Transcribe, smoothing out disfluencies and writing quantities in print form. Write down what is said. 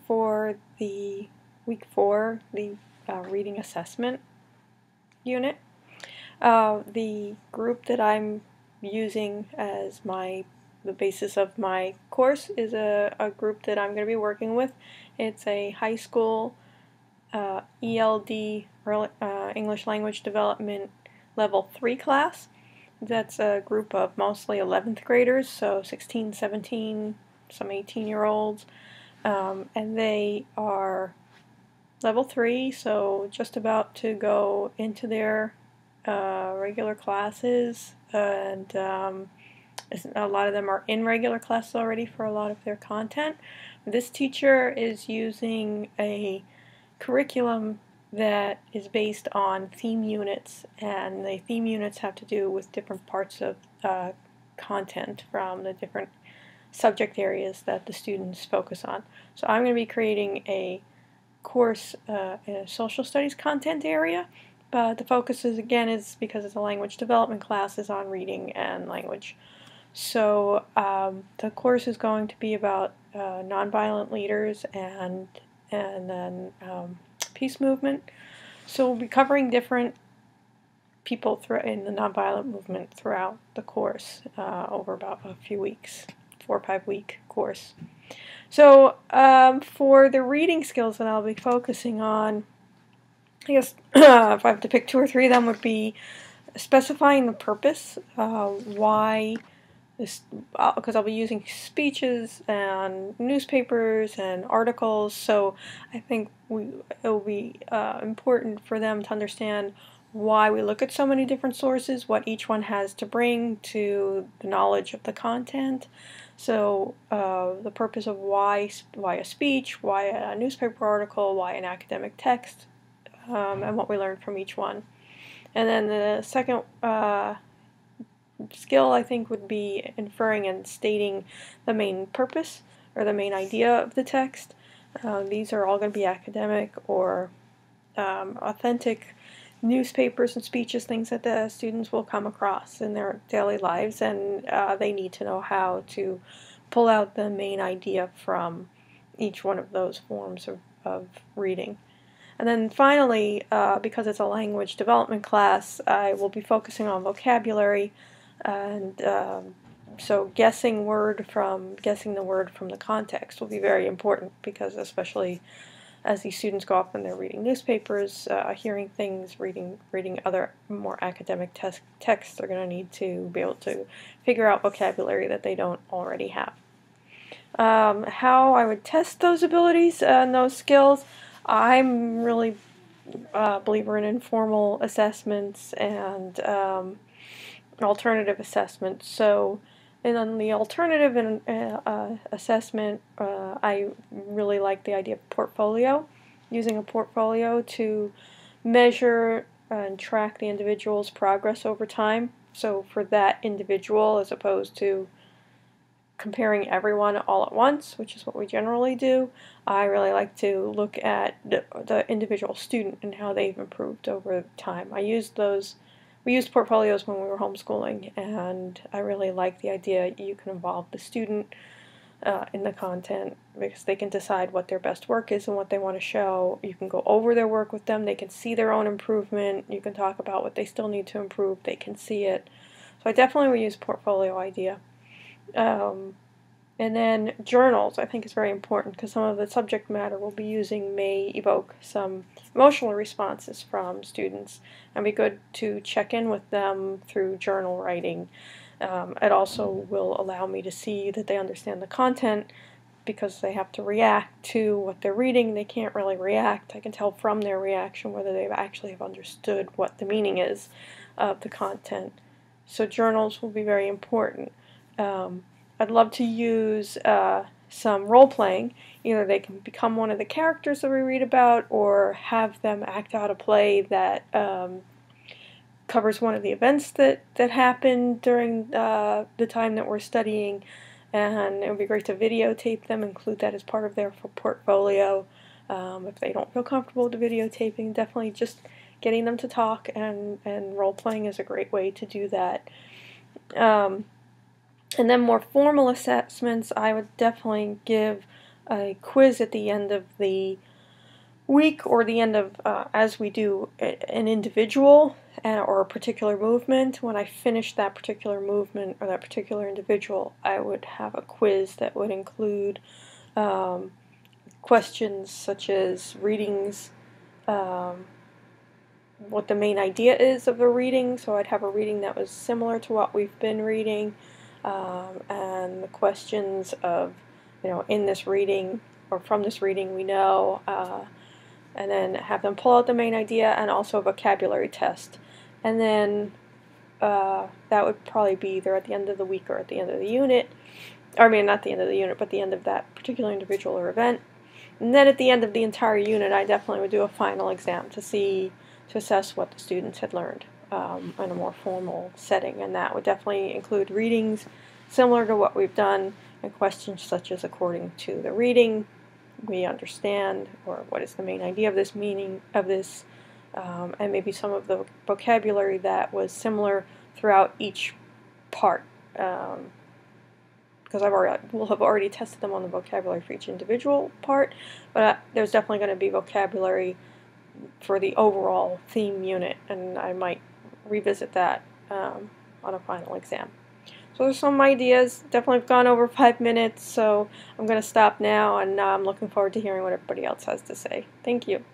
for the week 4, the reading assessment unit. The group that I'm using as the basis of my course is a group that I'm going to be working with. It's a high school ELD, English Language Development Level 3 class. That's a group of mostly 11th graders, so 16, 17, some 18-year-olds, and they are level 3, so just about to go into their regular classes, and a lot of them are in regular classes already for a lot of their content. This teacher is using a curriculum that is based on theme units, and the theme units have to do with different parts of content from the different subject areas that the students focus on. So I'm going to be creating a course in a social studies content area, but the focus is because it's a language development class, is on reading and language. So the course is going to be about nonviolent leaders and then peace movement. So we'll be covering different people in the nonviolent movement throughout the course over about a few weeks, 4 or 5 week course. So for the reading skills that I'll be focusing on, I guess if I have to pick 2 or 3 of them, would be specifying the purpose, why this, because I'll be using speeches and newspapers and articles, so I think it will be important for them to understand why we look at so many different sources, what each one has to bring to the knowledge of the content. So the purpose of why a speech, why a newspaper article, why an academic text, and what we learn from each one. And then the second skill, I think, would be inferring and stating the main purpose or the main idea of the text. These are all going to be academic or authentic newspapers and speeches, things that the students will come across in their daily lives, and they need to know how to pull out the main idea from each one of those forms of reading. And then finally, because it's a language development class, I will be focusing on vocabulary, and so guessing the word from the context will be very important, because especially as these students go off and they're reading newspapers, hearing things, reading other more academic texts, they're going to need to be able to figure out vocabulary that they don't already have. How I would test those abilities and those skills, I'm really a believer in informal assessments and alternative assessments. So on the alternative assessment, I really like the idea of portfolio, using a portfolio to measure and track the individual's progress over time. So for that individual, as opposed to comparing everyone all at once, which is what we generally do, I really like to look at the individual student and how they've improved over time. We used portfolios when we were homeschooling, and I really like the idea you can involve the student in the content, because they can decide what their best work is and what they want to show. You can go over their work with them, they can see their own improvement, you can talk about what they still need to improve, they can see it. So I definitely would use portfolio idea. And then journals, I think, is very important, because some of the subject matter we'll be using may evoke some emotional responses from students, and be good to check in with them through journal writing. It also will allow me to see that they understand the content, because they have to react to what they're reading. They can't really react. I can tell from their reaction whether they actually have understood what the meaning is of the content. So journals will be very important. I'd love to use some role-playing. Either they can become one of the characters that we read about, or have them act out a play that covers one of the events that happened during the time that we're studying. And it would be great to videotape them, include that as part of their portfolio. If they don't feel comfortable with the videotaping, definitely just getting them to talk, and role-playing is a great way to do that. And then more formal assessments, I would definitely give a quiz at the end of the week or the end of, as we do an individual or a particular movement. When I finish that particular movement or that particular individual, I would have a quiz that would include questions such as readings, what the main idea is of the reading, so I'd have a reading that was similar to what we've been reading, and the questions of, in this reading or from this reading we know, and then have them pull out the main idea and also a vocabulary test. And then that would probably be either at the end of the week or at the end of the unit. Or, I mean, not the end of the unit, but the end of that particular individual or event. And then at the end of the entire unit, I definitely would do a final exam to assess what the students had learned in a more formal setting. And that would definitely include readings similar to what we've done, and questions such as, according to the reading, we understand, or what is the main idea of this meaning of this, and maybe some of the vocabulary that was similar throughout each part, because we'll have already tested them on the vocabulary for each individual part, but there's definitely going to be vocabulary for the overall theme unit, and I might revisit that on a final exam. So there's some ideas. Definitely gone over 5 minutes, so I'm going to stop now, and I'm looking forward to hearing what everybody else has to say. Thank you.